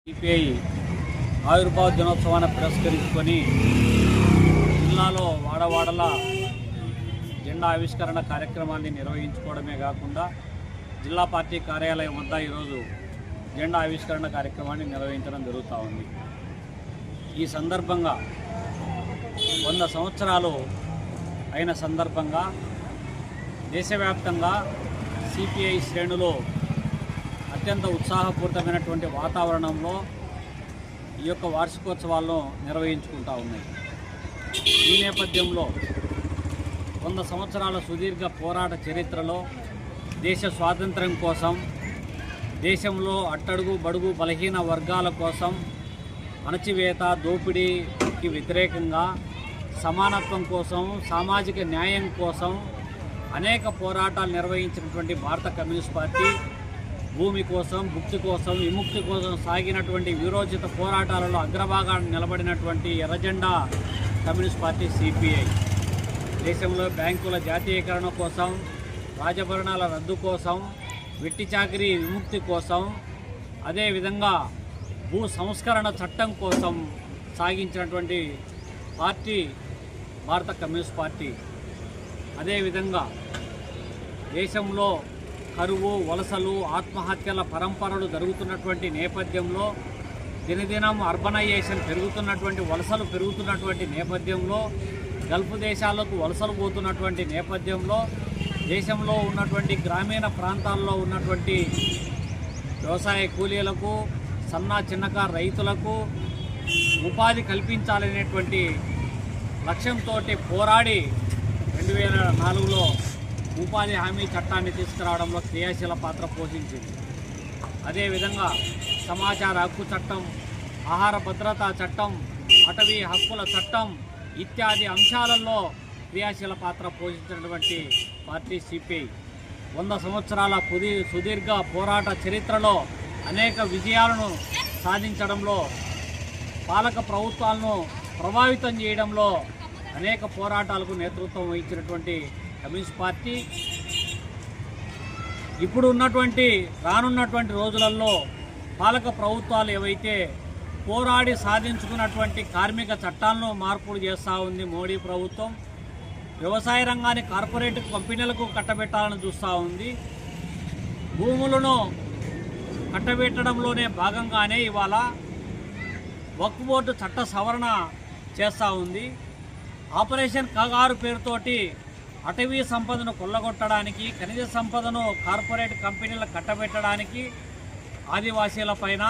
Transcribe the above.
CPI ఆవిర్భావ దినోత్సవాన్ని పురస్కరించుకొని జిల్లాలో వాడవాడల జెండా ఆవిష్కరణ కార్యక్రమాన్ని నిర్వహించుకోవడమే కాకుండా జిల్లా పార్టీ కార్యాలయం వద్ద ఈరోజు జెండా ఆవిష్కరణ కార్యక్రమాన్ని నిర్వహించడం జరుగుతూ ఉంది. ఈ సందర్భంగా 100 సంవత్సరాలు అయిన సందర్భంగా దేశవ్యాప్తంగా సిపిఐ శ్రేణులు అత్యంత ఉత్సాహపూరితమైనటువంటి వాతావరణంలో ఈ యొక్క వార్షికోత్సవాలను నిర్వహించుకుంటూ ఉన్నాయి. ఈ నేపథ్యంలో 100 సంవత్సరాల సుదీర్ఘ పోరాట చరిత్రలో దేశ స్వాతంత్ర్యం కోసం, దేశంలో అట్టడుగు బడుగు బలహీన వర్గాల కోసం, అణచివేత దోపిడీకి వ్యతిరేకంగా సమానత్వం కోసం, సామాజిక న్యాయం కోసం అనేక పోరాటాలు నిర్వహించినటువంటి భారత కమ్యూనిస్ట్ పార్టీ భూమి కోసం, భుక్తి కోసం, విముక్తి కోసం సాగినటువంటి వీరోచిత పోరాటాలలో అగ్రభాగాన్ని నిలబడినటువంటి ఎర్రజెండా కమ్యూనిస్ట్ పార్టీ సిపిఐ దేశంలో బ్యాంకుల జాతీయకరణ కోసం, రాజభరణాల రద్దు కోసం, వెట్టి చాకిరీ విముక్తి కోసం, అదేవిధంగా భూ సంస్కరణ చట్టం కోసం సాగించినటువంటి పార్టీ భారత కమ్యూనిస్ట్ పార్టీ. అదేవిధంగా దేశంలో కరువు, వలసలు, ఆత్మహత్యల పరంపరలు జరుగుతున్నటువంటి నేపథ్యంలో, దినదినం అర్బనైజేషన్ పెరుగుతున్నటువంటి, వలసలు పెరుగుతున్నటువంటి నేపథ్యంలో, గల్ఫ్ దేశాలకు వలసలు పోతున్నటువంటి నేపథ్యంలో, దేశంలో ఉన్నటువంటి గ్రామీణ ప్రాంతాల్లో ఉన్నటువంటి వ్యవసాయ కూలీలకు, సన్న చిన్నకారు రైతులకు ఉపాధి కల్పించాలనేటువంటి లక్ష్యంతో పోరాడి 2004లో ఉపాధి హామీ చట్టాన్ని తీసుకురావడంలో క్రియాశీల పాత్ర పోషించింది. అదేవిధంగా సమాచార హక్కు చట్టం, ఆహార భద్రతా చట్టం, అటవీ హక్కుల చట్టం ఇత్యాది అంశాలలో క్రియాశీల పాత్ర పోషించినటువంటి పార్టీ సిపిఐ 100 సంవత్సరాల సుదీర్ఘ పోరాట చరిత్రలో అనేక విజయాలను సాధించడంలో, పాలక ప్రభుత్వాలను ప్రభావితం చేయడంలో అనేక పోరాటాలకు నేతృత్వం వహించినటువంటి కమ్యూనిస్ట్ పార్టీ ఇప్పుడు ఉన్నటువంటి రానున్నటువంటి రోజులలో పాలక ప్రభుత్వాలు ఏవైతే పోరాడి సాధించుకున్నటువంటి కార్మిక చట్టాలను మార్పులు చేస్తూ ఉంది మోడీ ప్రభుత్వం. వ్యవసాయ రంగాన్ని కార్పొరేట్ కంపెనీలకు కట్టబెట్టాలని చూస్తూ ఉంది. భూములను కట్టబెట్టడంలోనే భాగంగానే ఇవాళ వక్ఫ్ బోర్డు చట్ట సవరణ చేస్తూ ఉంది. ఆపరేషన్ కగారు పేరుతోటి అటవీ సంపదను కొల్లగొట్టడానికి, ఖనిజ సంపదను కార్పొరేట్ కంపెనీలకు కట్టబెట్టడానికి, ఆదివాసీల పైన,